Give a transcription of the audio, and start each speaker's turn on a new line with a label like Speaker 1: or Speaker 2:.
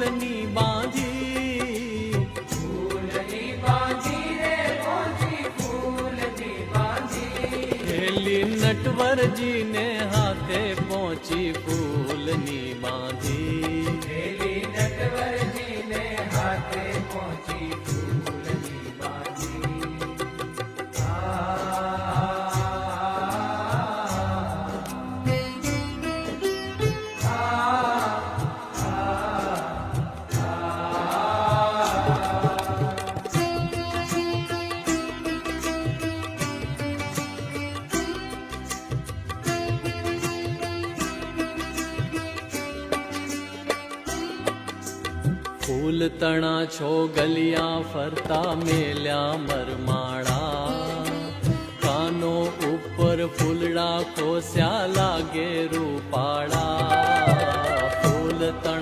Speaker 1: ફૂલની બાંધી,
Speaker 2: ફૂલની બાંધી રે પહોંચી ફૂલની બાંધી,
Speaker 1: હેલી નટવરજીને હાથે પહોંચી ફૂલની બાંધી,
Speaker 2: હેલી નટવરજીને હાથે પહોંચી ફૂલની બાંધી.
Speaker 1: ફૂલ તણા છો ગલિયા ફરતા મેલ્યા મરમાળા, કાનો ઉપર ફૂલડા ખોસ્યા લાગે રૂપાળા.